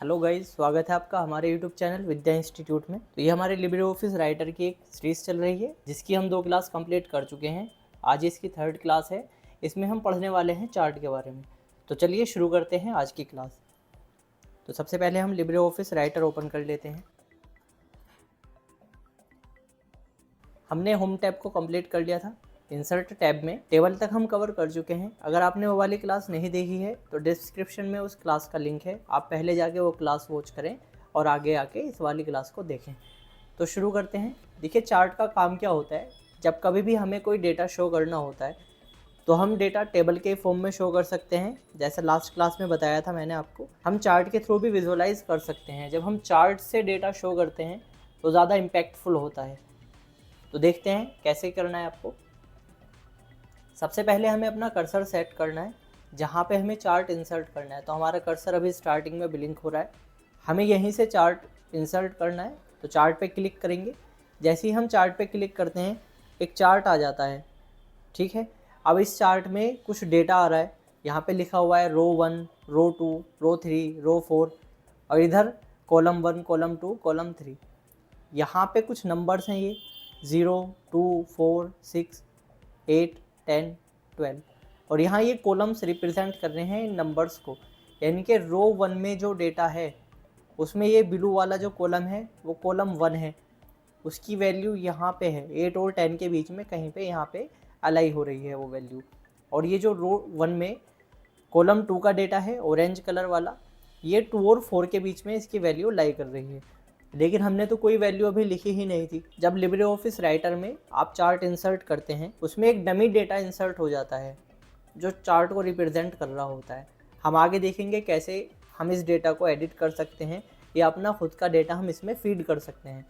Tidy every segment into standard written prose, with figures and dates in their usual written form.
Hello guys, स्वागत है आपका हमारे यूट्यूब चैनल विद्या इंस्टीट्यूट में। तो ये हमारे लिब्रे ऑफिस राइटर की एक सीरीज़ चल रही है जिसकी हम 2 क्लास कंप्लीट कर चुके हैं। आज इसकी 3rd क्लास है। इसमें हम पढ़ने वाले हैं चार्ट के बारे में। तो चलिए शुरू करते हैं आज की क्लास। तो सबसे पहले हम लिब्रे ऑफिस राइटर ओपन कर लेते हैं। हमने होम टैब को कंप्लीट कर लिया था। इंसर्ट टैब में टेबल तक हम कवर कर चुके हैं। अगर आपने वो वाली क्लास नहीं देखी है तो डिस्क्रिप्शन में उस क्लास का लिंक है, आप पहले जाके वो क्लास वॉच करें और आगे आके इस वाली क्लास को देखें। तो शुरू करते हैं। देखिए, चार्ट का काम क्या होता है। जब कभी भी हमें कोई डेटा शो करना होता है तो हम डेटा टेबल के फॉर्म में शो कर सकते हैं। जैसे लास्ट क्लास में बताया था मैंने आपको, हम चार्ट के थ्रू भी विजुअलाइज कर सकते हैं। जब हम चार्ट से डेटा शो करते हैं तो ज़्यादा इम्पैक्टफुल होता है। तो देखते हैं कैसे करना है आपको। सबसे पहले हमें अपना कर्सर सेट करना है जहाँ पे हमें चार्ट इंसर्ट करना है। तो हमारा कर्सर अभी स्टार्टिंग में ब्लिंक हो रहा है, हमें यहीं से चार्ट इंसर्ट करना है। तो चार्ट पे क्लिक करेंगे। जैसे ही हम चार्ट पे क्लिक करते हैं एक चार्ट आ जाता है, ठीक है। अब इस चार्ट में कुछ डेटा आ रहा है। यहाँ पे लिखा हुआ है रो 1, रो 2, रो 3, रो 4 और इधर कॉलम 1, कॉलम 2, कॉलम 3। यहाँ पे कुछ नंबर्स हैं, ये 0, 2, 4, 6, 8, 10, 12 और यहाँ ये कॉलम्स रिप्रेजेंट कर रहे हैं इन नंबर्स को। यानी कि रो 1 में जो डेटा है उसमें ये ब्लू वाला जो कॉलम है वो कॉलम 1 है, उसकी वैल्यू यहाँ पे है 8 और 10 के बीच में कहीं पे यहाँ पे अलाई हो रही है वो वैल्यू। और ये जो रो 1 में कॉलम 2 का डेटा है ऑरेंज कलर वाला, ये 2 और 4 के बीच में इसकी वैल्यू लाई कर रही है। लेकिन हमने तो कोई वैल्यू अभी लिखी ही नहीं थी। जब लिब्रे ऑफिस राइटर में आप चार्ट इंसर्ट करते हैं उसमें एक डमी डेटा इंसर्ट हो जाता है जो चार्ट को रिप्रेजेंट कर रहा होता है। हम आगे देखेंगे कैसे हम इस डेटा को एडिट कर सकते हैं या अपना खुद का डेटा हम इसमें फीड कर सकते हैं।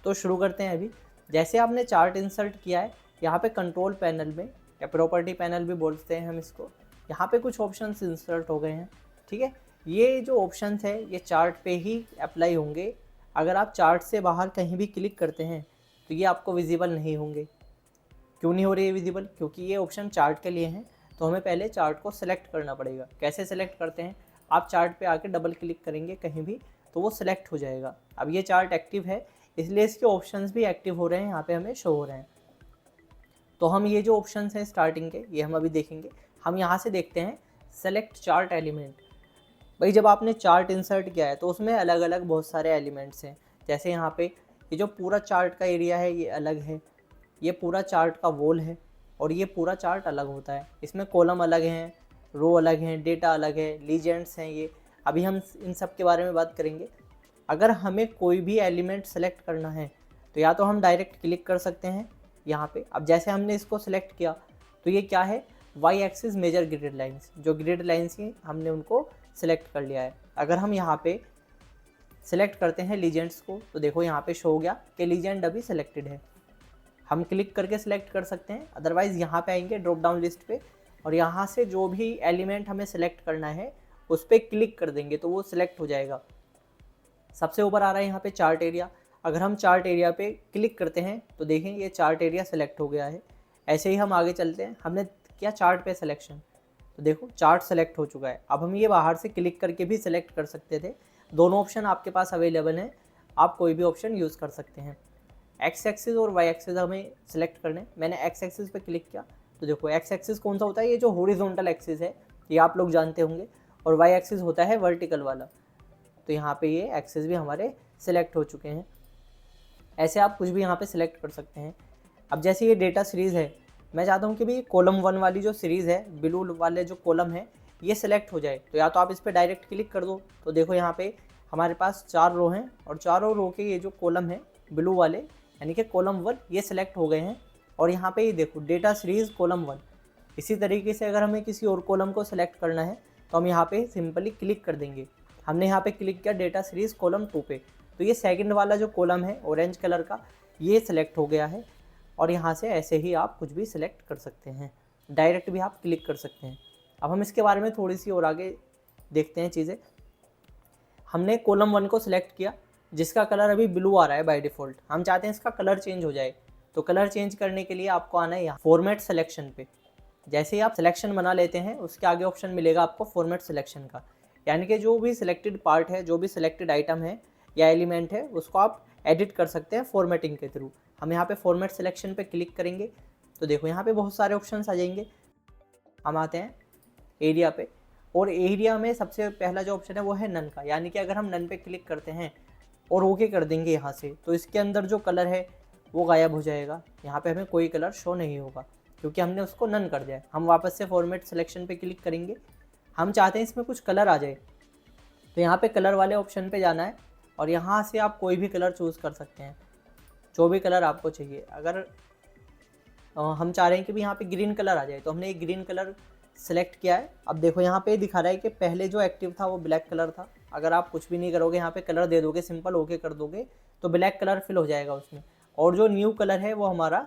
तो शुरू करते हैं अभी। जैसे आपने चार्ट इंसर्ट किया है, यहाँ पे कंट्रोल पैनल में या प्रॉपर्टी पैनल भी बोलते हैं हम इसको, यहाँ पे कुछ ऑप्शंस इंसर्ट हो गए हैं, ठीक है। ये जो ऑप्शंस है ये चार्ट पे ही अप्लाई होंगे। अगर आप चार्ट से बाहर कहीं भी क्लिक करते हैं तो ये आपको विजिबल नहीं होंगे। क्यों नहीं हो रही है विजिबल? क्योंकि ये ऑप्शन चार्ट के लिए हैं। तो हमें पहले चार्ट को सेलेक्ट करना पड़ेगा। कैसे सेलेक्ट करते हैं? आप चार्ट पे आके डबल क्लिक करेंगे कहीं भी तो वो सेलेक्ट हो जाएगा। अब ये चार्ट एक्टिव है इसलिए इसके ऑप्शंस भी एक्टिव हो रहे हैं, यहाँ पे हमें शो हो रहे हैं। तो हम ये जो ऑप्शंस हैं स्टार्टिंग के, ये हम अभी देखेंगे। हम यहाँ से देखते हैं सेलेक्ट चार्ट एलिमेंट। भाई, जब आपने चार्ट इंसर्ट किया है तो उसमें अलग अलग बहुत सारे एलिमेंट्स हैं। जैसे यहाँ पे ये जो पूरा चार्ट का एरिया है ये अलग है, ये पूरा चार्ट का वॉल है और ये पूरा चार्ट अलग होता है। इसमें कॉलम अलग हैं, रो अलग हैं, डेटा अलग है, लीजेंड्स हैं ये। अभी हम इन सब के बारे में बात करेंगे। अगर हमें कोई भी एलिमेंट सेलेक्ट करना है तो या तो हम डायरेक्ट क्लिक कर सकते हैं यहाँ पे। अब जैसे हमने इसको सेलेक्ट किया तो ये क्या है, Y axis major grid lines, जो ग्रिड लाइंस हैं हमने उनको सेलेक्ट कर लिया है। अगर हम यहाँ पे सेलेक्ट करते हैं लीजेंड्स को तो देखो यहाँ पे शो हो गया कि लीजेंड अभी सेलेक्टेड है। हम क्लिक करके सेलेक्ट कर सकते हैं, अदरवाइज़ यहाँ पे आएंगे ड्रॉप डाउन लिस्ट पे और यहाँ से जो भी एलिमेंट हमें सेलेक्ट करना है उस पर क्लिक कर देंगे तो वो सिलेक्ट हो जाएगा। सबसे ऊपर आ रहा है यहाँ पे चार्ट एरिया। अगर हम चार्ट एरिया पे क्लिक करते हैं तो देखें ये चार्ट एरिया सेलेक्ट हो गया है। ऐसे ही हम आगे चलते हैं। हमने किया चार्ट पे सिलेक्शन तो देखो चार्ट सेलेक्ट हो चुका है। अब हम ये बाहर से क्लिक करके भी सिलेक्ट कर सकते थे। दोनों ऑप्शन आपके पास अवेलेबल हैं, आप कोई भी ऑप्शन यूज़ कर सकते हैं। एक्स एक्सिस और वाई एक्सिस हमें सेलेक्ट करने। मैंने एक्स एक्सिस पे क्लिक किया तो देखो एक्स एक्सिस कौन सा होता है, ये जो हॉरिजॉन्टल एक्सिस है ये आप लोग जानते होंगे, और वाई एक्सिस होता है वर्टिकल वाला। तो यहाँ पे ये एक्सिस भी हमारे सिलेक्ट हो चुके हैं। ऐसे आप कुछ भी यहाँ पे सिलेक्ट कर सकते हैं। अब जैसे ये डेटा सीरीज़ है, मैं चाहता हूँ कि भाई कॉलम 1 वाली जो सीरीज़ है, ब्लू वाले जो कॉलम है ये सिलेक्ट हो जाए। तो या तो आप इस पर डायरेक्ट क्लिक कर दो तो देखो यहाँ पे हमारे पास 4 रो हैं और चारों रो के ये जो कॉलम है ब्लू वाले यानी कि कॉलम 1 ये सिलेक्ट हो गए हैं। और यहाँ पे ये देखो डेटा सीरीज़ कॉलम 1। इसी तरीके से अगर हमें किसी और कॉलम को सिलेक्ट करना है तो हम यहाँ पे सिंपली क्लिक कर देंगे। हमने यहाँ पे क्लिक किया डेटा सीरीज़ कॉलम 2 पे तो ये सेकंड वाला जो कॉलम है ऑरेंज कलर का ये सिलेक्ट हो गया है। और यहाँ से ऐसे ही आप कुछ भी सिलेक्ट कर सकते हैं, डायरेक्ट भी आप क्लिक कर सकते हैं। अब हम इसके बारे में थोड़ी सी और आगे देखते हैं चीज़ें। हमने कॉलम 1 को सिलेक्ट किया जिसका कलर अभी ब्लू आ रहा है बाय डिफ़ॉल्ट। हम चाहते हैं इसका कलर चेंज हो जाए, तो कलर चेंज करने के लिए आपको आना है यहाँ फॉर्मेट सिलेक्शन पे। जैसे ही आप सिलेक्शन बना लेते हैं उसके आगे ऑप्शन मिलेगा आपको फॉर्मेट सिलेक्शन का। यानी कि जो भी सिलेक्टेड पार्ट है, जो भी सिलेक्टेड आइटम है या एलिमेंट है, उसको आप एडिट कर सकते हैं फॉर्मेटिंग के थ्रू। हम यहाँ पे फॉर्मेट सिलेक्शन पे क्लिक करेंगे तो देखो यहाँ पे बहुत सारे ऑप्शंस आ जाएंगे। हम आते हैं एरिया पे, और एरिया में सबसे पहला जो ऑप्शन है वो है नन का, यानी कि अगर हम नन पे क्लिक करते हैं और ओके कर देंगे यहाँ से, तो इसके अंदर जो कलर है वो गायब हो जाएगा। यहाँ पे हमें कोई कलर शो नहीं होगा क्योंकि हमने उसको नन कर दिया है। हम वापस से फॉर्मेट सिलेक्शन पे क्लिक करेंगे, हम चाहते हैं इसमें कुछ कलर आ जाए, तो यहाँ पे कलर वाले ऑप्शन पे जाना है और यहाँ से आप कोई भी कलर चूज़ कर सकते हैं, जो भी कलर आपको चाहिए। अगर हम चाह रहे हैं कि भी यहाँ पे ग्रीन कलर आ जाए, तो हमने एक ग्रीन कलर सेलेक्ट किया है। अब देखो यहाँ पे दिखा रहा है कि पहले जो एक्टिव था वो ब्लैक कलर था। अगर आप कुछ भी नहीं करोगे, यहाँ पे कलर दे दोगे, सिंपल ओके कर दोगे, तो ब्लैक कलर फिल हो जाएगा उसमें। और जो न्यू कलर है वो हमारा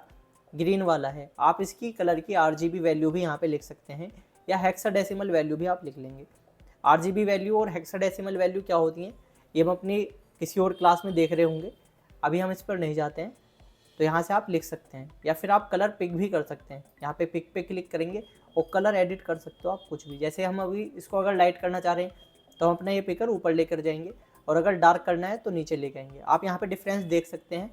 ग्रीन वाला है। आप इसकी कलर की RGB वैल्यू भी यहाँ पे लिख सकते हैं, या हेक्साडेसिमल वैल्यू भी आप लिख लेंगे। RGB वैल्यू और हेक्साडेसिमल वैल्यू क्या होती हैं ये हम अपनी किसी और क्लास में देख रहे होंगे, अभी हम इस पर नहीं जाते हैं। तो यहाँ से आप लिख सकते हैं, या फिर आप कलर पिक भी कर सकते हैं। यहाँ पे पिक पे क्लिक करेंगे और कलर एडिट कर सकते हो आप कुछ भी। जैसे हम अभी इसको अगर लाइट करना चाह रहे हैं तो हम अपना ये पिकर ऊपर लेकर जाएंगे, और अगर डार्क करना है तो नीचे लेके आएंगे। आप यहाँ पे डिफरेंस देख सकते हैं,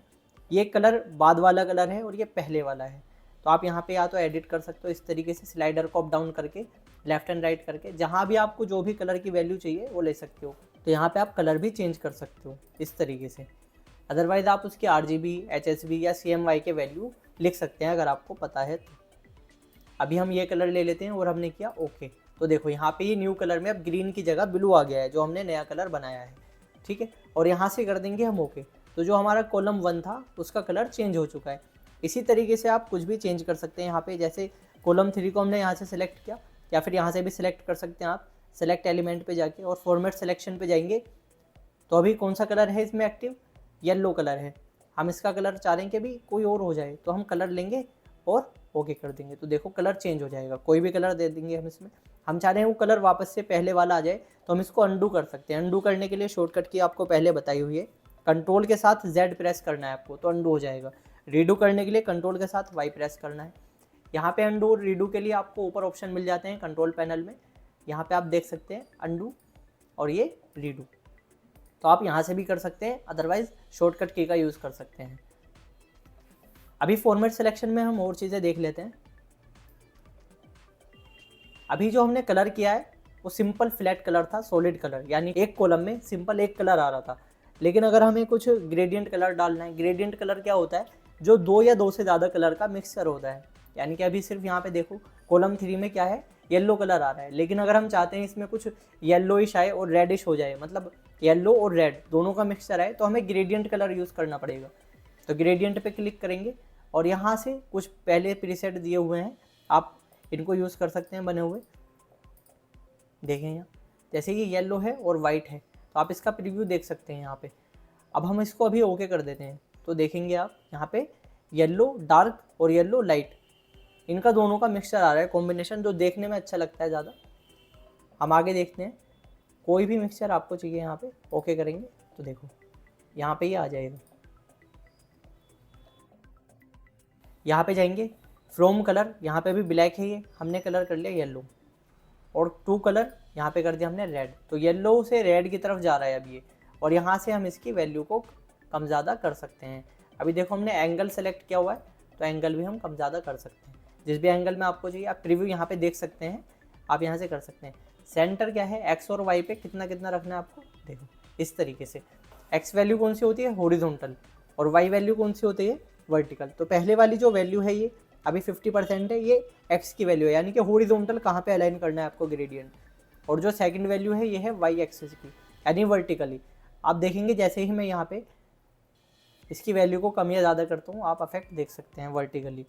ये कलर बाद वाला कलर है और ये पहले वाला है। तो आप यहाँ पे या तो एडिट कर सकते हो इस तरीके से, स्लाइडर को अप डाउन करके, लेफ्ट एंड राइट करके, जहाँ भी आपको जो भी कलर की वैल्यू चाहिए वो ले सकते हो। तो यहाँ पे आप कलर भी चेंज कर सकते हो इस तरीके से। अदरवाइज़ आप उसकी RGB, HSB या CMY के वैल्यू लिख सकते हैं अगर आपको पता है तो। अभी हम ये कलर ले लेते हैं और हमने किया ओके, तो देखो यहाँ पे ये न्यू कलर में अब ग्रीन की जगह ब्लू आ गया है, जो हमने नया कलर बनाया है, ठीक है। और यहाँ से कर देंगे हम ओके, तो जो हमारा कॉलम 1 था उसका कलर चेंज हो चुका है। इसी तरीके से आप कुछ भी चेंज कर सकते हैं यहाँ पे। जैसे कॉलम 3 को हमने यहाँ से सिलेक्ट किया, या फिर यहाँ से भी सिलेक्ट कर सकते हैं आप, सेलेक्ट एलिमेंट पे जाके और फॉर्मेट सिलेक्शन पे जाएंगे। तो अभी कौन सा कलर है इसमें एक्टिव, येलो कलर है। हम इसका कलर चाह रहे हैं कि भी कोई और हो जाए, तो हम कलर लेंगे और ओके कर देंगे, तो देखो कलर चेंज हो जाएगा। कोई भी कलर दे देंगे हम इसमें। हम चाह रहे हैं वो कलर वापस से पहले वाला आ जाए, तो हम इसको अंडू कर सकते हैं। अंडू करने के लिए शॉर्टकट की आपको पहले बताई हुई है, कंट्रोल के साथ Z प्रेस करना है आपको, तो अंडू हो जाएगा। रीडू करने के लिए कंट्रोल के साथ Y प्रेस करना है। यहाँ पे अंडू और रीडू के लिए आपको ऊपर ऑप्शन मिल जाते हैं कंट्रोल पैनल में। यहाँ पे आप देख सकते हैं अंडू और ये रीडू, तो आप यहाँ से भी कर सकते हैं, अदरवाइज शॉर्टकट की का यूज़ कर सकते हैं। अभी फॉर्मेट सिलेक्शन में हम और चीज़ें देख लेते हैं। अभी जो हमने कलर किया है वो सिंपल फ्लैट कलर था, सॉलिड कलर, यानी एक कॉलम में सिंपल एक कलर आ रहा था। लेकिन अगर हमें कुछ ग्रेडियंट कलर डालना है, ग्रेडियंट कलर क्या होता है, जो 2 या 2 से ज़्यादा कलर का मिक्सचर होता है। यानी कि अभी सिर्फ यहाँ पे देखो कॉलम 3 में क्या है, येलो कलर आ रहा है, लेकिन अगर हम चाहते हैं इसमें कुछ येलोइश आए और रेडिश हो जाए, मतलब येलो और रेड दोनों का मिक्सचर आए, तो हमें ग्रेडियंट कलर यूज़ करना पड़ेगा। तो ग्रेडियंट पे क्लिक करेंगे और यहाँ से कुछ पहले प्रीसेट दिए हुए हैं, आप इनको यूज़ कर सकते हैं बने हुए। देखें यहाँ जैसे कि येलो है और वाइट है, तो आप इसका प्रीव्यू देख सकते हैं यहाँ पे। अब हम इसको अभी ओके कर देते हैं, तो देखेंगे आप यहाँ पे येलो डार्क और येलो लाइट, इनका दोनों का मिक्सचर आ रहा है, कॉम्बिनेशन, जो देखने में अच्छा लगता है ज़्यादा। हम आगे देखते हैं, कोई भी मिक्सचर आपको चाहिए यहाँ पे ओके करेंगे तो देखो यहाँ पे ये आ जाएगा। यहाँ पे जाएंगे फ्रॉम कलर, यहाँ पे भी ब्लैक है, ये हमने कलर कर लिया येलो, और टू कलर यहाँ पे कर दिया हमने रेड, तो येलो से रेड की तरफ जा रहा है अब ये। और यहाँ से हम इसकी वैल्यू को कम ज़्यादा कर सकते हैं। अभी देखो हमने एंगल सेलेक्ट किया हुआ है, तो एंगल भी हम कम ज़्यादा कर सकते हैं, जिस भी एंगल में आपको चाहिए। आप प्रीव्यू यहाँ पे देख सकते हैं, आप यहाँ से कर सकते हैं। सेंटर क्या है, एक्स और वाई पे कितना कितना रखना है आपको, देखो इस तरीके से। एक्स वैल्यू कौन सी होती है, हॉरिजॉन्टल, और वाई वैल्यू कौन सी होती है, वर्टिकल। तो पहले वाली जो वैल्यू है ये अभी 50% है, ये एक्स की वैल्यू है, यानी कि हॉरिजॉन्टल कहाँ पे अलाइन करना है आपको ग्रेडियंट। और जो सेकंड वैल्यू है ये है वाई एक्सिस की, यानी वर्टिकली। आप देखेंगे जैसे ही मैं यहाँ पे इसकी वैल्यू को कम या ज़्यादा करता हूँ, आप इफेक्ट देख सकते हैं वर्टिकली।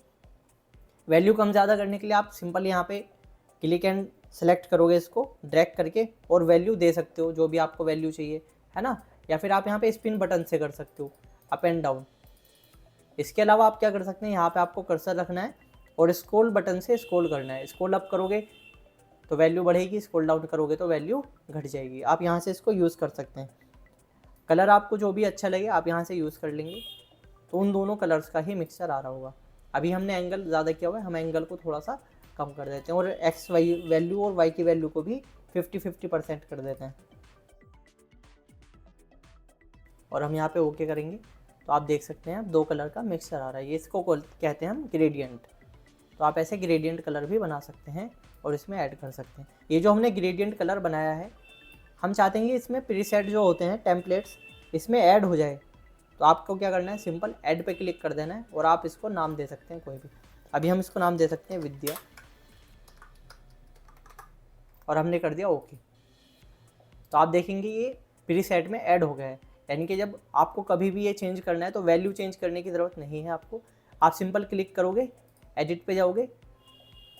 वैल्यू कम ज़्यादा करने के लिए आप सिंपल यहाँ पे क्लिक एंड सेलेक्ट करोगे, इसको ड्रैग करके, और वैल्यू दे सकते हो जो भी आपको वैल्यू चाहिए, है ना। या फिर आप यहाँ पे स्पिन बटन से कर सकते हो, अप एंड डाउन। इसके अलावा आप क्या कर सकते हैं, यहाँ पे आपको कर्सर रखना है और स्क्रॉल बटन से स्क्रॉल करना है। स्क्रॉल अप करोगे तो वैल्यू बढ़ेगी, स्क्रॉल डाउन करोगे तो वैल्यू घट जाएगी। आप यहाँ से इसको यूज़ कर सकते हैं। कलर आपको जो भी अच्छा लगे आप यहाँ से यूज़ कर लेंगे, तो उन दोनों कलर्स का ही मिक्सचर आ रहा होगा। अभी हमने एंगल ज़्यादा किया हुआ है, हम एंगल को थोड़ा सा कम कर देते हैं, और एक्स वाई वैल्यू और वाई की वैल्यू को भी 50-50% कर देते हैं और हम यहाँ पे ओके करेंगे तो आप देख सकते हैं 2 कलर का मिक्सचर आ रहा है। ये इसको कहते हैं हम ग्रेडियंट। तो आप ऐसे ग्रेडियंट कलर भी बना सकते हैं और इसमें ऐड कर सकते हैं। ये जो हमने ग्रेडियंट कलर बनाया है, हम चाहते हैं कि इसमें प्रीसेट जो होते हैं टेम्पलेट्स इसमें ऐड हो जाए। तो आपको क्या करना है, सिंपल ऐड पे क्लिक कर देना है और आप इसको नाम दे सकते हैं कोई भी। अभी हम इसको नाम दे सकते हैं विद्या और हमने कर दिया ओके। तो आप देखेंगे ये प्रीसेट में ऐड हो गया है। यानी कि जब आपको कभी भी ये चेंज करना है तो वैल्यू चेंज करने की ज़रूरत नहीं है आपको। आप सिंपल क्लिक करोगे, एडिट पे जाओगे,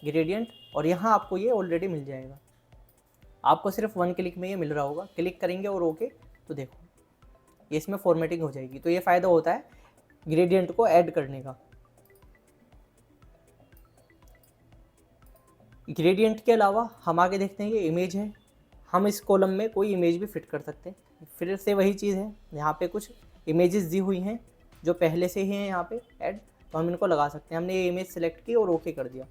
ग्रेडियंट, और यहाँ आपको ये ऑलरेडी मिल जाएगा। आपको सिर्फ 1 क्लिक में ये मिल रहा होगा। क्लिक करेंगे और ओके तो देखो ये इसमें फॉर्मेटिंग हो जाएगी। तो ये फ़ायदा होता है ग्रेडियंट को ऐड करने का। ग्रेडियंट के अलावा हम आगे देखते हैं ये इमेज है। हम इस कॉलम में कोई इमेज भी फिट कर सकते हैं। फिर से वही चीज़ है, यहाँ पे कुछ इमेजेस दी हुई हैं जो पहले से ही हैं यहाँ पे ऐड, तो हम इनको लगा सकते हैं। हमने ये इमेज सेलेक्ट की और ओके कर दिया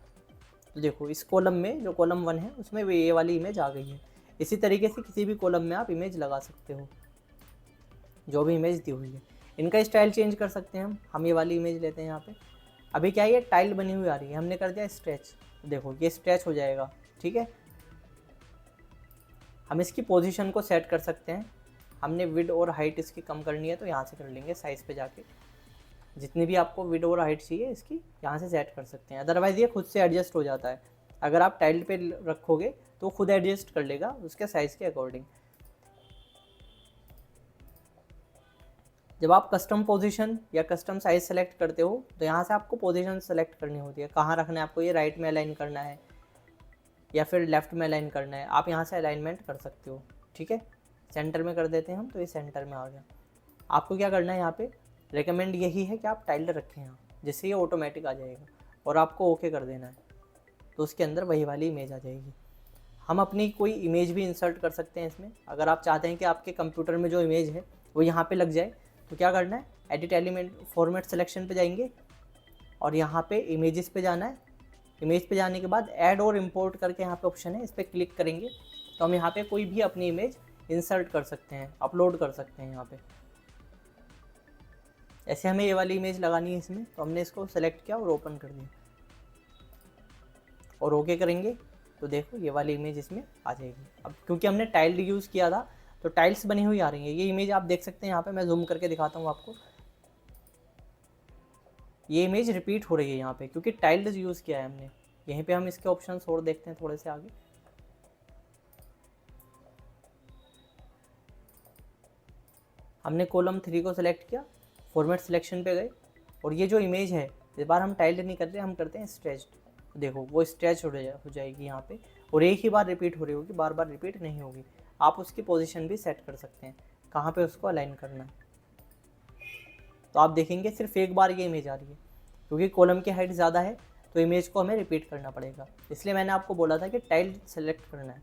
तो देखो इस कॉलम में जो कॉलम 1 है उसमें ये वाली इमेज आ गई है। इसी तरीके से किसी भी कॉलम में आप इमेज लगा सकते हो जो भी इमेज दी हुई है। इनका स्टाइल चेंज कर सकते हैं हम ये वाली इमेज लेते हैं यहाँ पे। अभी क्या है, ये टाइल बनी हुई आ रही है, हमने कर दिया स्ट्रेच। देखो ये स्ट्रेच हो जाएगा, ठीक है। हम इसकी पोजीशन को सेट कर सकते हैं। हमने विड्थ और हाइट इसकी कम करनी है तो यहाँ से कर लेंगे, साइज़ पे जाके जितनी भी आपको विड्थ और हाइट चाहिए इसकी यहाँ से सेट कर सकते हैं। अदरवाइज़ ये खुद से एडजस्ट हो जाता है। अगर आप टाइल पे रखोगे तो खुद एडजस्ट कर लेगा उसके साइज़ के अकॉर्डिंग। जब आप कस्टम पोजीशन या कस्टम साइज़ सेलेक्ट करते हो तो यहाँ से आपको पोजीशन सेलेक्ट करनी होती है, कहाँ रखना है आपको। ये राइट में अलाइन करना है या फिर लेफ़्ट में अलाइन करना है, आप यहाँ से अलाइनमेंट कर सकते हो, ठीक है। सेंटर में कर देते हैं हम, तो ये सेंटर में आ गया। आपको क्या करना है, यहाँ पे रेकमेंड यही है कि आप टाइल्ड रखें यहाँ, जिससे ये ऑटोमेटिक आ जाएगा और आपको ओके कर देना है तो उसके अंदर वही वाली इमेज आ जाएगी। हम अपनी कोई इमेज भी इंसर्ट कर सकते हैं इसमें। अगर आप चाहते हैं कि आपके कंप्यूटर में जो इमेज है वो यहाँ पे लग जाए तो क्या करना है, एडिट एलिमेंट फॉर्मेट सिलेक्शन पे जाएंगे और यहाँ पे इमेजेस पे जाना है। इमेज पे जाने के बाद ऐड और इम्पोर्ट करके यहाँ पे ऑप्शन है, इस पर क्लिक करेंगे तो हम यहाँ पे कोई भी अपनी इमेज इंसर्ट कर सकते हैं, अपलोड कर सकते हैं यहाँ पे। ऐसे हमें ये वाली इमेज लगानी है इसमें, तो हमने इसको सेलेक्ट किया और ओपन कर दिया और ओके करेंगे तो देखो ये वाली इमेज इसमें आ जाएगी। अब क्योंकि हमने टाइल्ड यूज़ किया था तो टाइल्स बनी हुई आ रही है। ये इमेज आप देख सकते हैं यहाँ पे, मैं जूम करके दिखाता हूँ आपको। ये इमेज रिपीट हो रही है यहाँ पे क्योंकि टाइल्ड यूज़ किया है हमने। यहीं पे हम इसके ऑप्शंस और देखते हैं थोड़े से आगे। हमने कॉलम 3 को सिलेक्ट किया, फॉर्मेट सिलेक्शन पे गए और ये जो इमेज है इस बार हम टाइल्ड नहीं करते, हम करते हैं स्ट्रेच्ड। देखो वो स्ट्रेच हो जाएगी यहाँ पे और एक ही बार रिपीट हो रही होगी, बार बार रिपीट नहीं होगी। आप उसकी पोजीशन भी सेट कर सकते हैं कहाँ पे उसको अलाइन करना है। तो आप देखेंगे सिर्फ एक बार ये इमेज आ रही है क्योंकि कॉलम की हाइट ज़्यादा है तो इमेज को हमें रिपीट करना पड़ेगा। इसलिए मैंने आपको बोला था कि टाइल्ड सेलेक्ट करना है,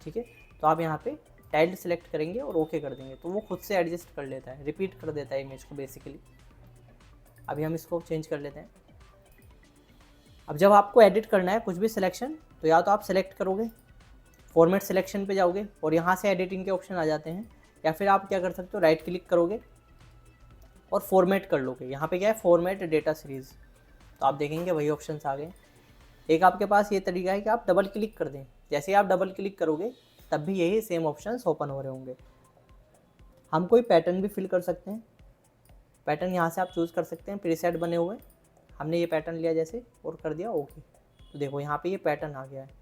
ठीक है। तो आप यहाँ पे टाइल्ड सेलेक्ट करेंगे और ओके कर देंगे तो वो खुद से एडजस्ट कर लेता है, रिपीट कर देता है इमेज को बेसिकली। अभी हम इसको चेंज कर लेते हैं। अब जब आपको एडिट करना है कुछ भी सिलेक्शन, तो या तो आप सेलेक्ट करोगे, फॉर्मेट सिलेक्शन पे जाओगे और यहाँ से एडिटिंग के ऑप्शन आ जाते हैं, या फिर आप क्या कर सकते हो, राइट क्लिक करोगे और फॉर्मेट कर लोगे। यहाँ पे क्या है, फॉर्मेट डेटा सीरीज़, तो आप देखेंगे वही ऑप्शंस आ गए। एक आपके पास ये तरीका है कि आप डबल क्लिक कर दें, जैसे ही आप डबल क्लिक करोगे तब भी यही सेम ऑप्शंस ओपन हो रहे होंगे। हम कोई पैटर्न भी फिल कर सकते हैं, पैटर्न यहाँ से आप चूज़ कर सकते हैं, प्रीसेट बने हुए। हमने ये पैटर्न लिया जैसे और कर दिया ओके, तो देखो यहाँ पे ये पैटर्न आ गया है।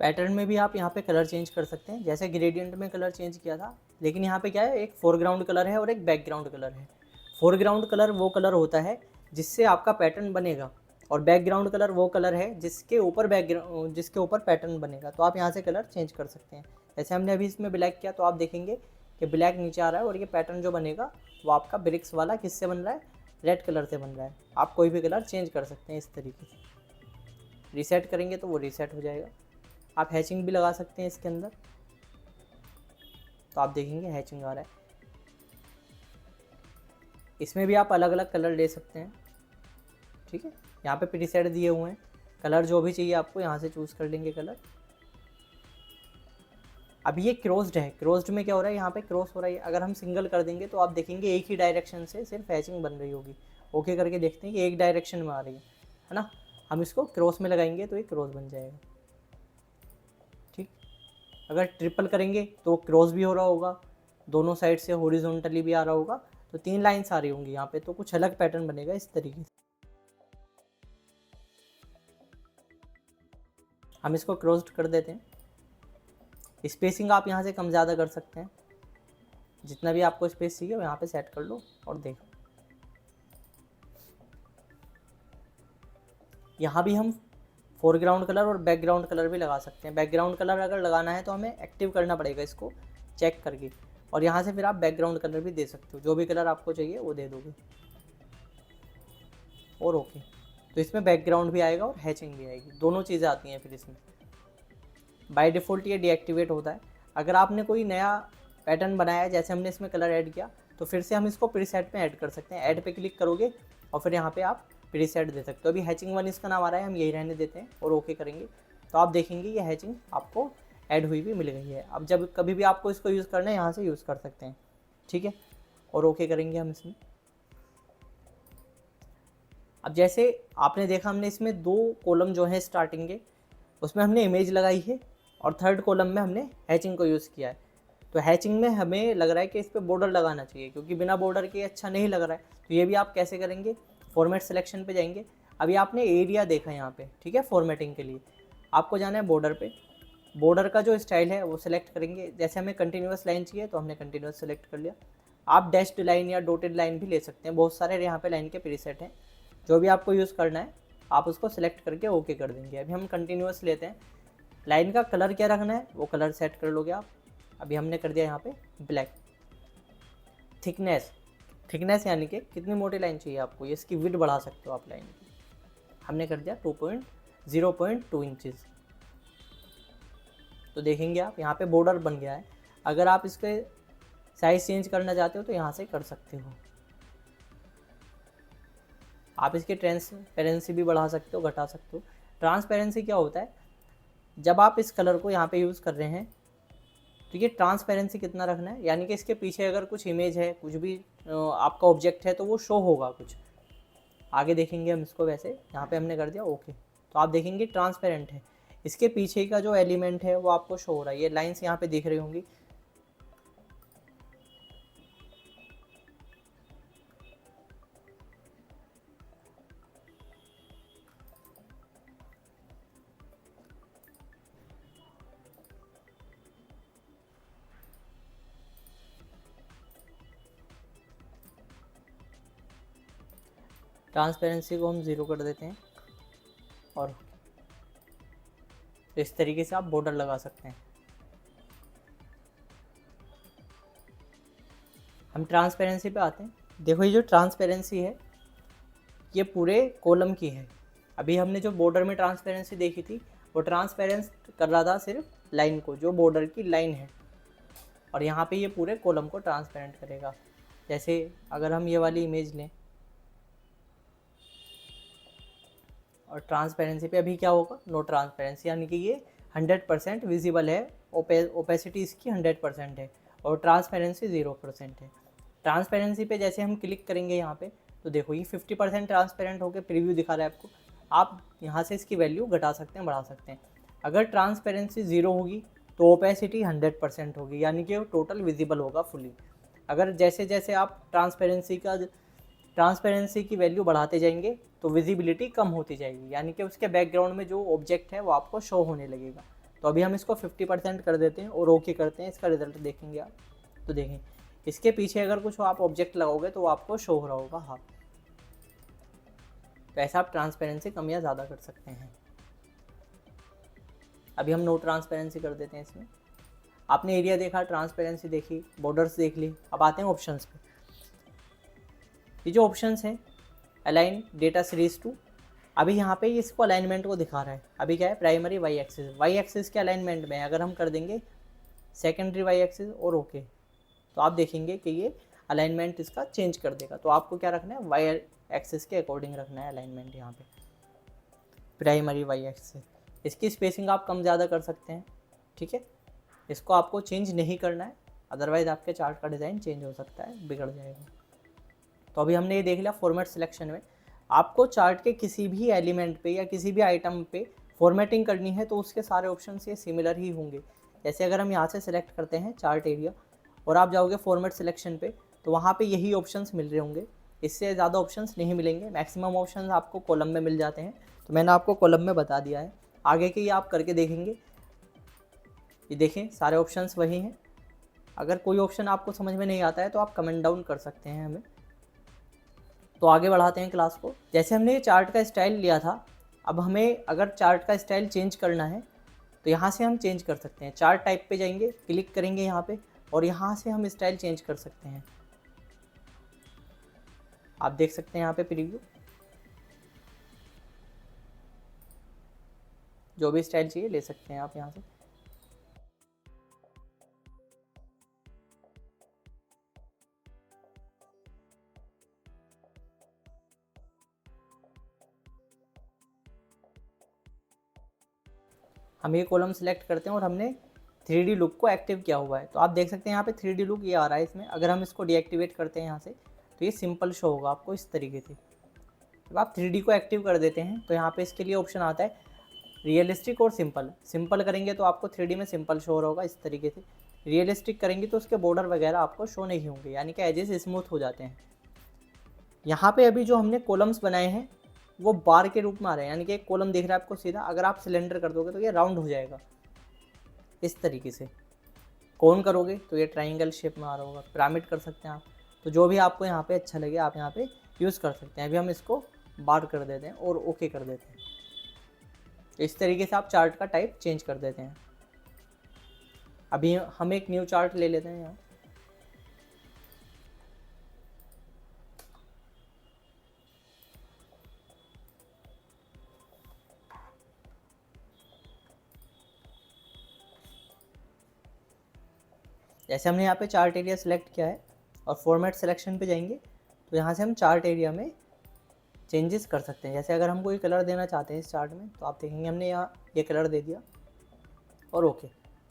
पैटर्न में भी आप यहाँ पे कलर चेंज कर सकते हैं, जैसे ग्रेडियंट में कलर चेंज किया था, लेकिन यहाँ पे क्या है, एक फोरग्राउंड कलर है और एक बैकग्राउंड कलर है। फोरग्राउंड कलर वो कलर होता है जिससे आपका पैटर्न बनेगा और बैकग्राउंड कलर वो कलर है जिसके ऊपर पैटर्न बनेगा। तो आप यहाँ से कलर चेंज कर सकते हैं। जैसे हमने अभी इसमें ब्लैक किया तो आप देखेंगे कि ब्लैक नीचे आ रहा है और ये पैटर्न जो बनेगा वो आपका ब्रिक्स वाला किससे बन रहा है, रेड कलर से बन रहा है। आप कोई भी कलर चेंज कर सकते हैं इस तरीके से। रीसेट करेंगे तो वो रीसेट हो जाएगा। आप हैचिंग भी लगा सकते हैं इसके अंदर, तो आप देखेंगे हैचिंग आ रहा है। इसमें भी आप अलग अलग कलर ले सकते हैं, ठीक है। यहाँ पे प्रीसेट दिए हुए हैं, कलर जो भी चाहिए आपको यहाँ से चूज़ कर लेंगे कलर। अब ये क्रॉस्ड है, क्रॉस्ड में क्या हो रहा है, यहाँ पे क्रॉस हो रहा है। अगर हम सिंगल कर देंगे तो आप देखेंगे एक ही डायरेक्शन से सिर्फ हैचिंग बन रही होगी। ओके करके देखते हैं कि एक डायरेक्शन में आ रही है ना। हम इसको क्रॉस में लगाएंगे तो ये क्रॉस बन जाएगा, ठीक। अगर ट्रिपल करेंगे तो क्रॉस भी हो रहा होगा, दोनों साइड से हॉरिजॉन्टली भी आ रहा होगा, तो 3 लाइन्स आ रही होंगी यहाँ पे, तो कुछ अलग पैटर्न बनेगा इस तरीके से। हम इसको क्रॉस्ड कर देते हैं। स्पेसिंग आप यहाँ से कम ज़्यादा कर सकते हैं, जितना भी आपको स्पेस चाहिए वो यहाँ पे सेट कर लो और देखो। यहाँ भी हम फोरग्राउंड कलर और बैकग्राउंड कलर भी लगा सकते हैं। बैकग्राउंड कलर अगर लगाना है तो हमें एक्टिव करना पड़ेगा इसको चेक करके, और यहाँ से फिर आप बैकग्राउंड कलर भी दे सकते हो, जो भी कलर आपको चाहिए वो दे दोगे और ओके। तो इसमें बैकग्राउंड भी आएगा और हैचिंग भी आएगी, दोनों चीज़ें आती हैं फिर इसमें। बाय डिफ़ॉल्ट ये डीएक्टिवेट होता है। अगर आपने कोई नया पैटर्न बनाया है, जैसे हमने इसमें कलर ऐड किया, तो फिर से हम इसको प्रीसेट में ऐड कर सकते हैं। ऐड पे क्लिक करोगे और फिर यहाँ पे आप प्रीसेट दे सकते हो। अभी हैचिंग 1 इसका नाम आ रहा है, हम यही रहने देते हैं और ओके करेंगे, तो आप देखेंगे ये हैचिंग आपको ऐड हुई भी मिल गई है। अब जब कभी भी आपको इसको यूज़ करना है यहाँ से यूज़ कर सकते हैं, ठीक है। और ओके करेंगे हम इसमें। अब जैसे आपने देखा, हमने इसमें 2 कॉलम जो है स्टार्टिंग के, उसमें हमने इमेज लगाई है और थर्ड कॉलम में हमने हैचिंग को यूज़ किया है। तो हैचिंग में हमें लग रहा है कि इस पर बॉर्डर लगाना चाहिए, क्योंकि बिना बॉर्डर के अच्छा नहीं लग रहा है। तो ये भी आप कैसे करेंगे, फॉर्मेट सिलेक्शन पे जाएंगे। अभी आपने एरिया देखा यहाँ पे, ठीक है। फॉर्मेटिंग के लिए आपको जाना है बॉर्डर पे। बॉर्डर का जो स्टाइल है वो सिलेक्ट करेंगे। जैसे हमें कंटिन्यूस लाइन चाहिए तो हमने कंटिन्यूस सेलेक्ट कर लिया। आप डैश्ड लाइन या डॉटेड लाइन भी ले सकते हैं, बहुत सारे यहाँ पे लाइन के प्रीसेट हैं। जो भी आपको यूज़ करना है आप उसको सिलेक्ट करके ओके कर देंगे। अभी हम कंटिन्यूस लेते हैं। लाइन का कलर क्या रखना है वो कलर सेट कर लोगे आप। अभी हमने कर दिया यहाँ पे ब्लैक। थिकनेस यानी कि कितनी मोटी लाइन चाहिए आपको, ये इसकी विड्थ बढ़ा सकते हो आप लाइन की। हमने कर दिया 0.2 इंचज़। तो देखेंगे आप यहाँ पे बॉर्डर बन गया है। अगर आप इसके साइज़ चेंज करना चाहते हो तो यहाँ से कर सकते हो। आप इसकी ट्रांसपेरेंसी भी बढ़ा सकते हो, घटा सकते हो। ट्रांसपेरेंसी क्या होता है, जब आप इस कलर को यहाँ पे यूज़ कर रहे हैं तो ये ट्रांसपेरेंसी कितना रखना है, यानी कि इसके पीछे अगर कुछ इमेज है, कुछ भी आपका ऑब्जेक्ट है, तो वो शो होगा कुछ। आगे देखेंगे हम इसको। वैसे यहाँ पे हमने कर दिया ओके, तो आप देखेंगे ट्रांसपेरेंट है। इसके पीछे का जो एलिमेंट है वो आपको शो हो रहा है। ये लाइन्स यहाँ पे दिख रही होंगी। ट्रांसपेरेंसी को हम 0 कर देते हैं और तो इस तरीके से आप बॉर्डर लगा सकते हैं। हम ट्रांसपेरेंसी पे आते हैं। देखो ये जो ट्रांसपेरेंसी है ये पूरे कॉलम की है। अभी हमने जो बॉर्डर में ट्रांसपेरेंसी देखी थी वो ट्रांसपेरेंस कर रहा था सिर्फ लाइन को, जो बॉर्डर की लाइन है, और यहाँ पे ये पूरे कॉलम को ट्रांसपेरेंट करेगा। जैसे अगर हम ये वाली इमेज लें और ट्रांसपेरेंसी पे अभी क्या होगा, नो ट्रांसपेरेंसी, यानी कि ये 100% विजिबल है। ओपेसिटी इसकी 100% है और ट्रांसपेरेंसी 0% है। ट्रांसपेरेंसी पे जैसे हम क्लिक करेंगे यहाँ पे तो देखो ये 50% ट्रांसपेरेंट होकर प्रीव्यू दिखा रहा है आपको। आप यहाँ से इसकी वैल्यू घटा सकते हैं, बढ़ा सकते हैं। अगर ट्रांसपेरेंसी 0 होगी तो ओपेसिटी 100% होगी, यानी कि वो टोटल विजिबल होगा फुली। अगर जैसे जैसे आप ट्रांसपेरेंसी की वैल्यू बढ़ाते जाएंगे तो विजिबिलिटी कम होती जाएगी, यानी कि उसके बैकग्राउंड में जो ऑब्जेक्ट है वो आपको शो होने लगेगा। तो अभी हम इसको 50% कर देते हैं और ओके करते हैं। इसका रिजल्ट देखेंगे आप, तो देखें इसके पीछे अगर कुछ आप ऑब्जेक्ट लगाओगे तो वो आपको शो हो रहा होगा। हाँ, तो ऐसा आप ट्रांसपेरेंसी कम या ज़्यादा कर सकते हैं। अभी हम नो ट्रांसपेरेंसी कर देते हैं इसमें। आपने एरिया देखा, ट्रांसपेरेंसी देखी, बॉर्डर्स देख ली। अब आते हैं ऑप्शंस पे। ये जो ऑप्शंस हैं, अलाइन डेटा सीरीज टू, अभी यहाँ पे इसको अलाइनमेंट को दिखा रहा है। अभी क्या है, प्राइमरी वाई एक्सिस के अलाइनमेंट में अगर हम कर देंगे सेकेंडरी वाई एक्सिस और ओके, तो आप देखेंगे कि ये अलाइनमेंट इसका चेंज कर देगा। तो आपको क्या रखना है, वाई एक्सिस के अकॉर्डिंग रखना है अलाइनमेंट। यहाँ पे प्राइमरी वाई एक्सिस, इसकी स्पेसिंग आप कम ज़्यादा कर सकते हैं, ठीक है। इसको आपको चेंज नहीं करना है, अदरवाइज़ आपके चार्ट का डिज़ाइन चेंज हो सकता है, बिगड़ जाएगा। तो अभी हमने ये देख लिया फॉर्मेट सिलेक्शन में आपको चार्ट के किसी भी एलिमेंट पे या किसी भी आइटम पे फॉर्मेटिंग करनी है तो उसके सारे ऑप्शन ये सिमिलर ही होंगे। जैसे अगर हम यहाँ से सिलेक्ट करते हैं चार्ट एरिया और आप जाओगे फॉर्मेट सिलेक्शन पे तो वहाँ पे यही ऑप्शंस मिल रहे होंगे, इससे ज़्यादा ऑप्शंस नहीं मिलेंगे। मैक्सिमम ऑप्शंस आपको कॉलम में मिल जाते हैं, तो मैंने आपको कॉलम में बता दिया है। आगे के ये आप करके देखेंगे, ये देखें सारे ऑप्शंस वही हैं। अगर कोई ऑप्शन आपको समझ में नहीं आता है तो आप कमेंट डाउन कर सकते हैं हमें। तो आगे बढ़ाते हैं क्लास को। जैसे हमने ये चार्ट का स्टाइल लिया था, अब हमें अगर चार्ट का स्टाइल चेंज करना है तो यहाँ से हम चेंज कर सकते हैं। चार्ट टाइप पे जाएंगे, क्लिक करेंगे यहाँ पे और यहाँ से हम स्टाइल चेंज कर सकते हैं। आप देख सकते हैं यहाँ पे प्रीव्यू, जो भी स्टाइल चाहिए ले सकते हैं आप यहाँ से। हम ये कॉलम सेलेक्ट करते हैं और हमने 3D लुक को एक्टिव किया हुआ है, तो आप देख सकते हैं यहाँ पे 3D लुक ये आ रहा है इसमें। अगर हम इसको डीएक्टिवेट करते हैं यहाँ से तो ये सिंपल शो होगा आपको इस तरीके से। जब आप 3D को एक्टिव कर देते हैं तो यहाँ पे इसके लिए ऑप्शन आता है रियलिस्टिक और सिंपल। सिंपल करेंगे तो आपको 3D में सिंपल शो होगा इस तरीके से, रियलिस्टिक करेंगे तो उसके बॉर्डर वगैरह आपको शो नहीं होंगे, यानी कि एजेस स्मूथ हो जाते हैं। यहाँ पे अभी जो हमने कॉलम्स बनाए हैं वो बार के रूप में आ रहे हैं, यानी कि एक कॉलम दिख रहा है आपको सीधा, अगर आप सिलेंडर कर दोगे तो ये राउंड हो जाएगा इस तरीके से। कोन करोगे तो ये ट्राइंगल शेप में आ रहा होगा। पिरामिड कर सकते हैं आप, तो जो भी आपको यहाँ पे अच्छा लगे आप यहाँ पे यूज़ कर सकते हैं। अभी हम इसको बार कर देते हैं और ओके कर देते हैं। इस तरीके से आप चार्ट का टाइप चेंज कर देते हैं। अभी हम एक न्यू चार्ट ले लेते हैं यहाँ। जैसे हमने यहाँ पे चार्ट एरिया सेलेक्ट किया है और फॉर्मेट सिलेक्शन पे जाएंगे तो यहाँ से हम चार्ट एरिया में चेंजेस कर सकते हैं। जैसे अगर हम कोई कलर देना चाहते हैं इस चार्ट में तो आप देखेंगे हमने यहाँ ये कलर दे दिया और ओके,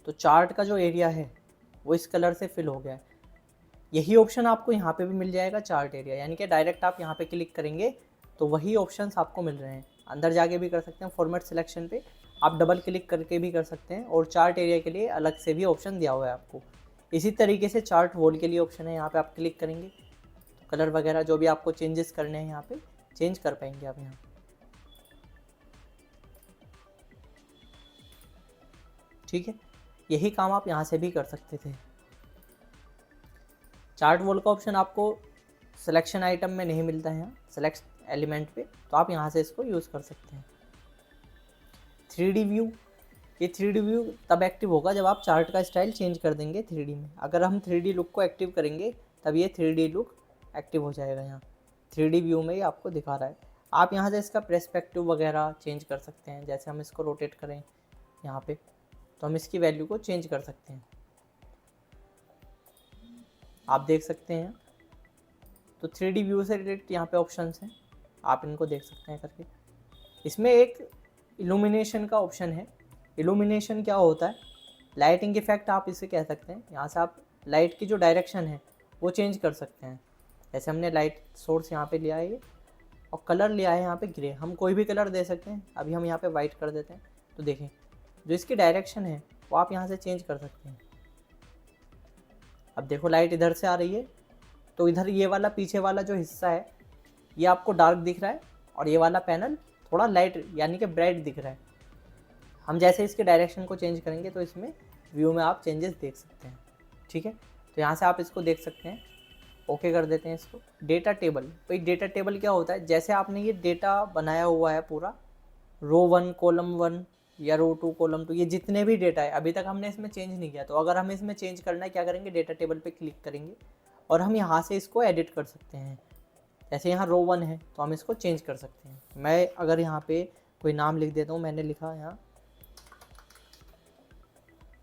तो चार्ट का जो एरिया है वो इस कलर से फिल हो गया है। यही ऑप्शन आपको यहाँ पे भी मिल जाएगा चार्ट एरिया, यानी कि डायरेक्ट आप यहाँ पे क्लिक करेंगे तो वही ऑप्शंस आपको मिल रहे हैं। अंदर जाके भी कर सकते हैं, फॉर्मेट सिलेक्शन पे आप डबल क्लिक करके भी कर सकते हैं और चार्ट एरिया के लिए अलग से भी ऑप्शन दिया हुआ है आपको। इसी तरीके से चार्ट वॉल के लिए ऑप्शन है, यहाँ पे आप क्लिक करेंगे तो कलर वगैरह जो भी आपको चेंजेस करने हैं यहाँ पे चेंज कर पाएंगे आप यहाँ। ठीक है, यही काम आप यहाँ से भी कर सकते थे। चार्ट वॉल का ऑप्शन आपको सिलेक्शन आइटम में नहीं मिलता है, यहाँ सेलेक्ट एलिमेंट पे, तो आप यहाँ से इसको यूज़ कर सकते हैं। 3D व्यू, ये 3D व्यू तब एक्टिव होगा जब आप चार्ट का स्टाइल चेंज कर देंगे 3D में। अगर हम 3D लुक को एक्टिव करेंगे तब ये 3D लुक एक्टिव हो जाएगा। यहाँ 3D व्यू में ही आपको दिखा रहा है। आप यहाँ से इसका पर्सपेक्टिव वगैरह चेंज कर सकते हैं। जैसे हम इसको रोटेट करें यहाँ पे तो हम इसकी वैल्यू को चेंज कर सकते हैं, आप देख सकते हैं। तो 3D व्यू से रिलेटेड यहाँ पे ऑप्शंस हैं, आप इनको देख सकते हैं करके। इसमें एक इल्यूमिनेशन का ऑप्शन है। इल्यूमिनेशन क्या होता है, लाइटिंग इफेक्ट आप इसे कह सकते हैं। यहाँ से आप लाइट की जो डायरेक्शन है वो चेंज कर सकते हैं। जैसे हमने लाइट सोर्स यहाँ पे लिया है ये और कलर लिया है यहाँ पे ग्रे, हम कोई भी कलर दे सकते हैं। अभी हम यहाँ पे वाइट कर देते हैं तो देखें जो इसकी डायरेक्शन है वो आप यहाँ से चेंज कर सकते हैं। अब देखो लाइट इधर से आ रही है तो इधर ये वाला पीछे वाला जो हिस्सा है ये आपको डार्क दिख रहा है और ये वाला पैनल थोड़ा लाइट यानी कि ब्राइट दिख रहा है। हम जैसे इसके डायरेक्शन को चेंज करेंगे तो इसमें व्यू में आप चेंजेस देख सकते हैं। ठीक है, तो यहाँ से आप इसको देख सकते हैं। ओके कर देते हैं इसको। डेटा टेबल, भाई डेटा टेबल क्या होता है, जैसे आपने ये डेटा बनाया हुआ है पूरा रो 1 कॉलम 1 या रो 2 कॉलम 2, ये जितने भी डेटा है अभी तक हमने इसमें चेंज नहीं किया। तो अगर हमें इसमें चेंज करना है क्या करेंगे, डेटा टेबल पे क्लिक करेंगे और हम यहाँ से इसको एडिट कर सकते हैं। जैसे यहाँ रो 1 है तो हम इसको चेंज कर सकते हैं। मैं अगर यहाँ पे कोई नाम लिख देता हूँ, मैंने लिखा यहाँ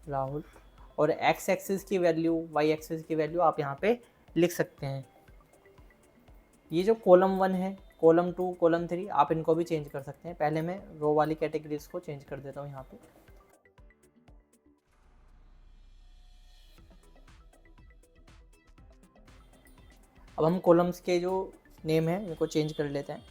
राहुल, और एक्स एक्सिस की वैल्यू वाई एक्सिस की वैल्यू आप यहाँ पे लिख सकते हैं। ये जो कॉलम 1 है, कॉलम 2, कॉलम 3 आप इनको भी चेंज कर सकते हैं। पहले मैं रो वाली कैटेगरीज को चेंज कर देता हूँ यहाँ पे। अब हम कॉलम्स के जो नेम है इनको चेंज कर लेते हैं।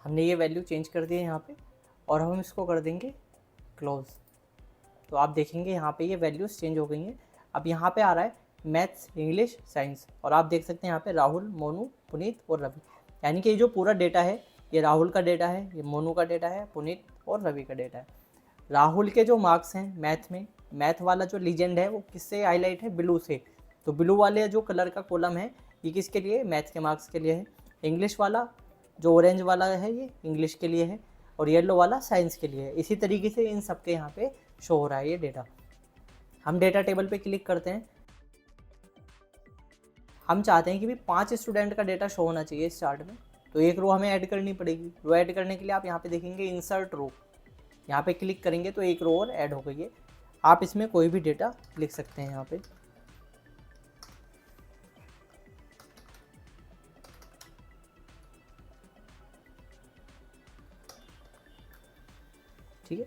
हमने ये वैल्यू चेंज कर दी है यहाँ पे, और हम इसको कर देंगे क्लोज। तो आप देखेंगे यहाँ पे ये वैल्यूज़ चेंज हो गई हैं। अब यहाँ पे आ रहा है मैथ्स, इंग्लिश, साइंस, और आप देख सकते हैं यहाँ पे राहुल, मोनू, पुनीत और रवि, यानी कि ये जो पूरा डेटा है ये राहुल का डेटा है, ये मोनू का डेटा है, पुनीत और रवि का डेटा है। राहुल के जो मार्क्स हैं मैथ में, मैथ वाला जो लीजेंड है वो किससे हाईलाइट है, ब्लू से। तो ब्लू वाले जो कलर का कॉलम है ये किसके लिए, मैथ के मार्क्स के लिए है। इंग्लिश वाला जो ऑरेंज वाला है ये इंग्लिश के लिए है, और येलो वाला साइंस के लिए है। इसी तरीके से इन सब के यहाँ पे शो हो रहा है ये डेटा। हम डेटा टेबल पे क्लिक करते हैं। हम चाहते हैं कि भी 5 स्टूडेंट का डेटा शो होना चाहिए इस चार्ट में, तो एक रो हमें ऐड करनी पड़ेगी। रो ऐड करने के लिए आप यहाँ पे देखेंगे इंसर्ट रो, यहाँ पे क्लिक करेंगे तो एक रो और ऐड हो गई है। आप इसमें कोई भी डेटा लिख सकते हैं यहाँ पे। ठीक है,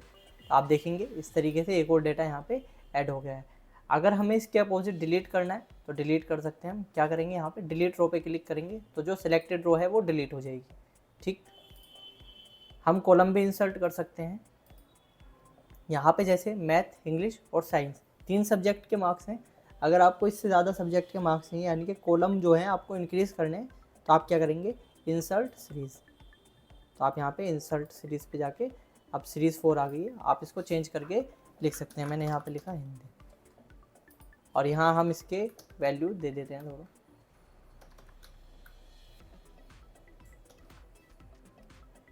आप देखेंगे इस तरीके से एक और डेटा यहाँ पे ऐड हो गया है। अगर हमें इसके अपोजिट डिलीट करना है तो डिलीट कर सकते हैं। हम क्या करेंगे, यहाँ पे डिलीट रो पे क्लिक करेंगे तो जो सिलेक्टेड रो है वो डिलीट हो जाएगी। ठीक, हम कॉलम भी इंसर्ट कर सकते हैं। यहाँ पे जैसे मैथ, इंग्लिश और साइंस 3 सब्जेक्ट के मार्क्स हैं। अगर आपको इससे ज़्यादा सब्जेक्ट के मार्क्स नहीं, यानी कि कॉलम जो है आपको इंक्रीज़ करने हैं, तो आप क्या करेंगे, इंसर्ट सीरीज़। तो आप यहाँ पे इंसर्ट सीरीज़ पे जाके, अब सीरीज़ 4 आ गई है, आप इसको चेंज करके लिख सकते हैं। मैंने यहाँ पे लिखा हिंदी, और यहाँ हम इसके वैल्यू दे देते हैं थोड़ा।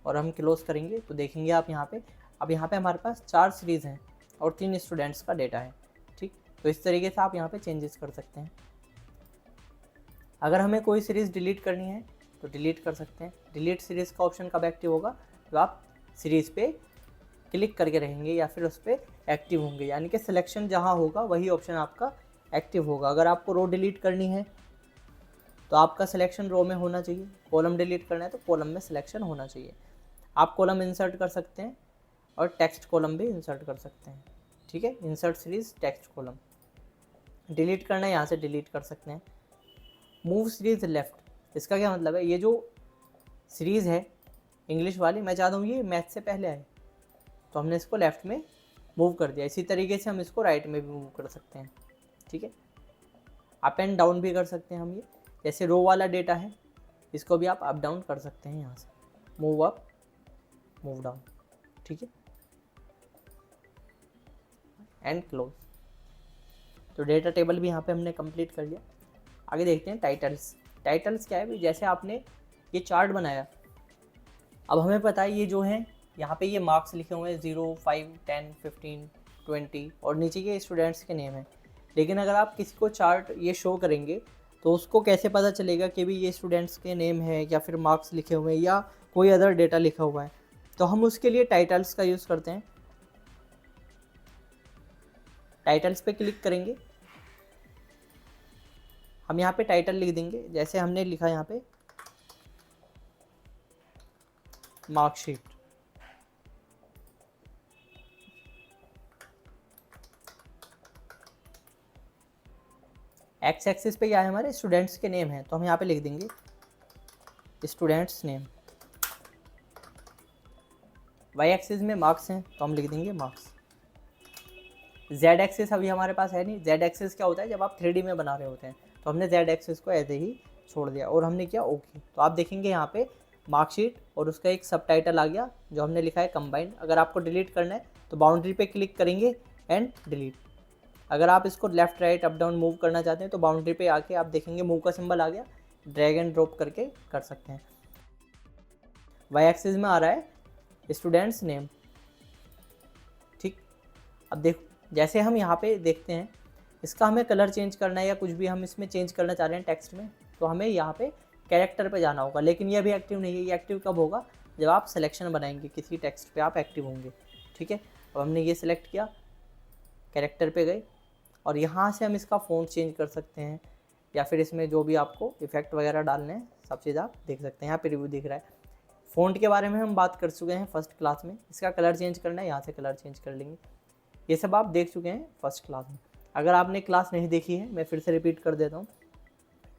और हम क्लोज करेंगे तो देखेंगे आप यहाँ पे, अब यहाँ पे हमारे पास 4 सीरीज़ हैं और 3 स्टूडेंट्स का डेटा है। ठीक, तो इस तरीके से आप यहाँ पे चेंजेस कर सकते हैं। अगर हमें कोई सीरीज़ डिलीट करनी है तो डिलीट कर सकते हैं। डिलीट सीरीज़ का ऑप्शन कब एक्टिव होगा, तो आप सीरीज़ पे क्लिक करके रहेंगे या फिर उस पर एक्टिव होंगे, यानी कि सिलेक्शन जहाँ होगा वही ऑप्शन आपका एक्टिव होगा। अगर आपको रो डिलीट करनी है तो आपका सिलेक्शन रो में होना चाहिए, कॉलम डिलीट करना है तो कॉलम में सिलेक्शन होना चाहिए। आप कॉलम इंसर्ट कर सकते हैं और टेक्स्ट कॉलम भी इंसर्ट कर सकते हैं। ठीक है, insert series text column. Delete करना है यहाँ से डिलीट कर सकते हैं। मूव सीरीज़ लेफ़्ट, इसका क्या मतलब है, ये जो सीरीज़ है इंग्लिश वाली, मैं चाहता हूँ ये मैथ से पहले आए, तो हमने इसको लेफ़्ट में मूव कर दिया। इसी तरीके से हम इसको राइट में भी मूव कर सकते हैं। ठीक है, अप एंड डाउन भी कर सकते हैं हम। ये जैसे रो वाला डेटा है इसको भी आप अप डाउन कर सकते हैं, यहाँ से मूव अप, मूव डाउन। ठीक है, एंड क्लोज। तो डेटा टेबल भी यहाँ पे हमने कंप्लीट कर लिया। आगे देखते हैं टाइटल्स। टाइटल्स क्या है भाई, जैसे आपने ये चार्ट बनाया, अब हमें पता है ये जो है यहाँ पे ये मार्क्स लिखे हुए हैं 0, 5, 10, 15, 20, और नीचे ये स्टूडेंट्स के नेम है। लेकिन अगर आप किसी को चार्ट ये शो करेंगे तो उसको कैसे पता चलेगा कि भी ये स्टूडेंट्स के नेम है या फिर मार्क्स लिखे हुए हैं या कोई अदर डेटा लिखा हुआ है, तो हम उसके लिए टाइटल्स का यूज़ करते हैं। टाइटल्स पे क्लिक करेंगे, हम यहाँ पे टाइटल लिख देंगे। जैसे हमने लिखा यहाँ पे मार्कशीट, एक्स एक्सिस पे क्या है, हमारे स्टूडेंट्स के नेम है, तो हम यहाँ पे लिख देंगे स्टूडेंट्स नेम। वाई एक्सिस में मार्क्स हैं तो हम लिख देंगे मार्क्स। जेड एक्सिस अभी हमारे पास है नहीं। जेड एक्सिस क्या होता है, जब आप 3D में बना रहे होते हैं, तो हमने जेड एक्सिस को ऐसे ही छोड़ दिया और हमने किया ओके। तो आप देखेंगे यहाँ पे मार्कशीट और उसका एक सब टाइटल आ गया जो हमने लिखा है कंबाइंड। अगर आपको डिलीट करना है तो बाउंड्री पे क्लिक करेंगे एंड डिलीट। अगर आप इसको left right up down move करना चाहते हैं तो बाउंड्री पे आके आप देखेंगे मूव का सिंबल आ गया, ड्रैग एंड ड्रॉप करके कर सकते हैं। वाई एक्सिस में आ रहा है स्टूडेंट्स नेम। ठीक, अब देखो जैसे हम यहाँ पे देखते हैं, इसका हमें कलर चेंज करना है या कुछ भी हम इसमें चेंज करना चाह रहे हैं टेक्स्ट में, तो हमें यहाँ पे कैरेक्टर पे जाना होगा, लेकिन ये अभी एक्टिव नहीं है। ये एक्टिव कब होगा, जब आप सिलेक्शन बनाएंगे किसी टेक्स्ट पे आप एक्टिव होंगे। ठीक है, अब हमने ये सिलेक्ट किया, कैरेक्टर पे गए और यहाँ से हम इसका फ़ॉन्ट चेंज कर सकते हैं, या फिर इसमें जो भी आपको इफेक्ट वगैरह डालने हैं सब चीज़ आप देख सकते हैं। यहाँ पे रिव्यू दिख रहा है। फ़ॉन्ट के बारे में हम बात कर चुके हैं फर्स्ट क्लास में। इसका कलर चेंज करना है, यहाँ से कलर चेंज कर लेंगे। ये सब आप देख चुके हैं फर्स्ट क्लास में। अगर आपने क्लास नहीं देखी है, मैं फिर से रिपीट कर देता हूँ,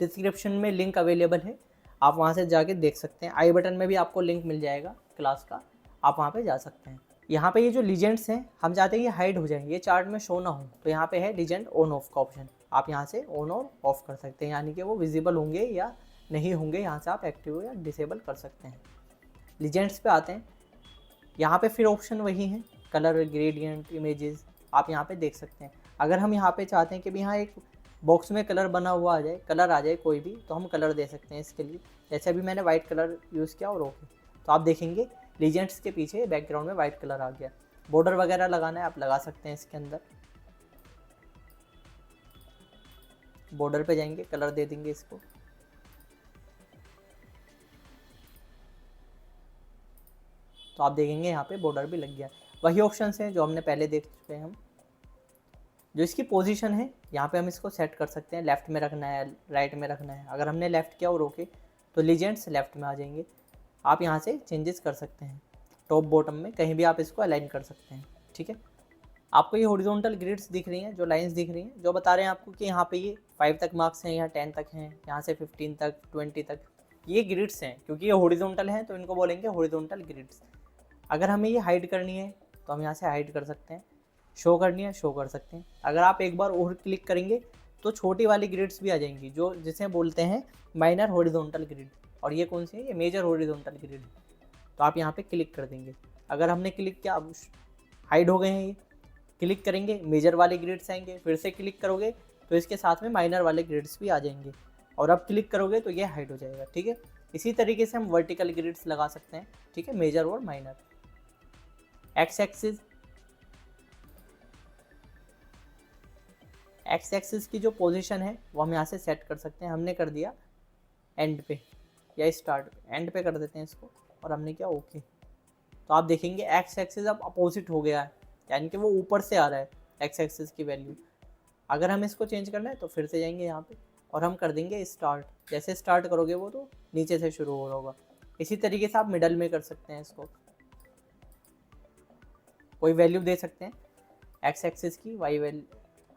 डिस्क्रिप्शन में लिंक अवेलेबल है, आप वहाँ से जाके देख सकते हैं। आई बटन में भी आपको लिंक मिल जाएगा क्लास का, आप वहाँ पे जा सकते हैं। यहाँ पे ये जो लीजेंड्स हैं हम चाहते हैं ये हाइड हो जाए, ये चार्ट में शो ना हो, तो यहाँ पे है लीजेंड ऑन ऑफ का ऑप्शन, आप यहाँ से ऑन और ऑफ कर सकते हैं, यानी कि वो विजिबल होंगे या नहीं होंगे, यहाँ से आप एक्टिव या डिसेबल कर सकते हैं। लीजेंड्स पे आते हैं, यहाँ पे फिर ऑप्शन वही हैं, कलर ग्रेडियंट इमेजेस, आप यहाँ पे देख सकते हैं। अगर हम यहाँ पे चाहते हैं कि भी यहाँ एक बॉक्स में कलर बना हुआ आ जाए, कलर आ जाए कोई भी, तो हम कलर दे सकते हैं इसके लिए। जैसे अभी मैंने वाइट कलर यूज़ किया और ओके, तो आप देखेंगे लीजेंड्स के पीछे बैकग्राउंड में वाइट कलर आ गया। बॉर्डर वगैरह लगाना है आप लगा सकते हैं इसके अंदर, बॉर्डर पे जाएंगे, कलर दे देंगे इसको। तो आप देखेंगे यहाँ पे बॉर्डर भी लग गया। वही ऑप्शंस हैं जो हमने पहले देख चुके हैं हम। जो इसकी पोजीशन है यहाँ पे हम इसको सेट कर सकते हैं, लेफ़्ट में रखना है, राइट में रखना है। अगर हमने लेफ़्ट किया और ओके तो लीजेंड्स लेफ़्ट में आ जाएंगे। आप यहाँ से चेंजेस कर सकते हैं, टॉप बॉटम में कहीं भी आप इसको अलाइन कर सकते हैं। ठीक है, आपको ये हॉरिजॉन्टल ग्रिड्स दिख रही हैं, जो लाइंस दिख रही हैं, जो बता रहे हैं आपको कि यहाँ पे ये 5 तक मार्क्स हैं, यहाँ 10 तक हैं, यहाँ से 15 तक 20 तक, ये ग्रिड्स हैं। क्योंकि ये हॉरिजॉन्टल हैं तो इनको बोलेंगे हॉरिजॉन्टल ग्रिड्स। अगर हमें ये हाइड करनी है तो हम यहाँ से हाइड कर सकते हैं, शो करनी है शो कर सकते हैं। अगर आप एक बार और क्लिक करेंगे तो छोटी वाली ग्रिड्स भी आ जाएंगी, जो जिसे बोलते हैं माइनर हॉरिजॉन्टल ग्रिड। और ये कौन सी है, ये मेजर हॉरिजॉन्टल ग्रिड। तो आप यहाँ पे क्लिक कर देंगे। अगर हमने क्लिक किया, अब हाइड हो गए हैं ये। क्लिक करेंगे मेजर वाले ग्रिड्स आएंगे, फिर से क्लिक करोगे तो इसके साथ में माइनर वाले ग्रिड्स भी आ जाएंगे, और अब क्लिक करोगे तो ये हाइड हो जाएगा। ठीक है, इसी तरीके से हम वर्टिकल ग्रिड्स लगा सकते हैं। ठीक है, मेजर और माइनर। एक्स एक्सिस की जो पोजीशन है वो हम यहाँ से सेट कर सकते हैं। हमने कर दिया एंड पे या स्टार्ट पे, एंड पे कर देते हैं इसको, और हमने किया ओके। तो आप देखेंगे एक्स एक्सिस अब अपोजिट हो गया है, यानी कि वो ऊपर से आ रहा है एक्स एक्सिस की वैल्यू। अगर हम इसको चेंज करना है तो फिर से जाएंगे यहाँ पे और हम कर देंगे स्टार्ट। जैसे स्टार्ट करोगे वो तो नीचे से शुरू हो रहा होगा। इसी तरीके से आप मिडल में कर सकते हैं इसको, कोई वैल्यू दे सकते हैं एक्स एक्सिस की, वाई वैल्यू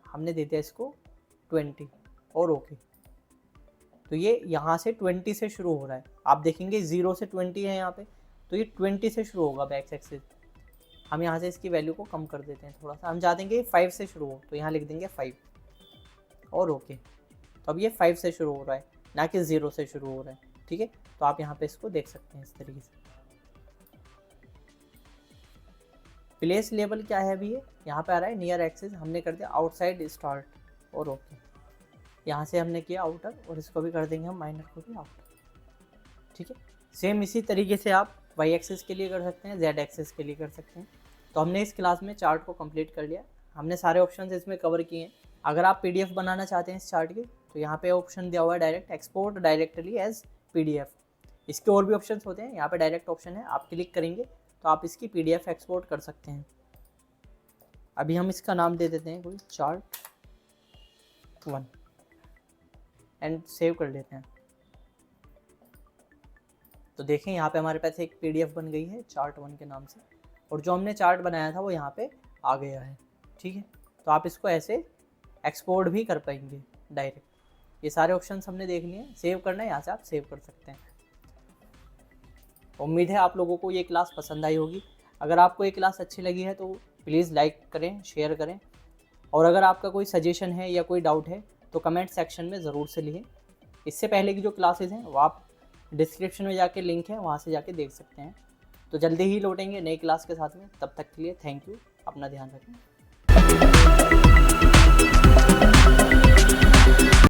हमने दे दिया इसको 20 और ओके। तो ये यहाँ से 20 से शुरू हो रहा है, आप देखेंगे 0 से 20 है यहाँ पे, तो ये 20 से शुरू होगा बैक एक्सिस। हम यहाँ से इसकी वैल्यू को कम कर देते हैं थोड़ा सा, हम चाहते हैं कि 5 से शुरू हो, तो यहाँ लिख देंगे 5 और ओके। तो अब ये 5 से शुरू हो रहा है, ना कि 0 से शुरू हो रहा है। ठीक है, तो आप यहाँ पे इसको देख सकते हैं इस तरीके से। प्लेस लेवल क्या है अभी, ये यहाँ पे आ रहा है नियर एक्सिस, हमने कर दिया आउटसाइड स्टार्ट और ओके। यहाँ से हमने किया आउटर, और इसको भी कर देंगे हम माइनर को भी आउटर। ठीक है, सेम इसी तरीके से आप वाई एक्सिस के लिए कर सकते हैं, जेड एक्सिस के लिए कर सकते हैं। तो हमने इस क्लास में चार्ट को कंप्लीट कर लिया, हमने सारे ऑप्शंस इसमें कवर किए हैं। अगर आप पीडीएफ बनाना चाहते हैं इस चार्ट के, तो यहाँ पे ऑप्शन दिया हुआ है direct export directly as PDF. इसके और भी ऑप्शंस होते हैं, यहाँ पे डायरेक्ट ऑप्शन है, आप क्लिक करेंगे तो आप इसकी पीडीएफ एक्सपोर्ट कर सकते हैं। अभी हम इसका नाम दे देते हैं कोई चार्ट 1 एंड सेव कर लेते हैं। तो देखें यहाँ पे हमारे पास एक पीडीएफ बन गई है चार्ट 1 के नाम से, और जो हमने चार्ट बनाया था वो यहाँ पे आ गया है। ठीक है, तो आप इसको ऐसे एक्सपोर्ट भी कर पाएंगे डायरेक्ट। ये सारे ऑप्शंस हमने देख लिए हैं, सेव करना है यहाँ से आप सेव कर सकते हैं। उम्मीद है आप लोगों को ये क्लास पसंद आई होगी। अगर आपको ये क्लास अच्छी लगी है तो प्लीज़ लाइक करें, शेयर करें, और अगर आपका कोई सजेशन है या कोई डाउट है तो कमेंट सेक्शन में ज़रूर से लिखें। इससे पहले की जो क्लासेस हैं वो आप डिस्क्रिप्शन में जाके लिंक है, वहाँ से जाके देख सकते हैं। तो जल्दी ही लौटेंगे नई क्लास के साथ में, तब तक के लिए थैंक यू, अपना ध्यान रखें।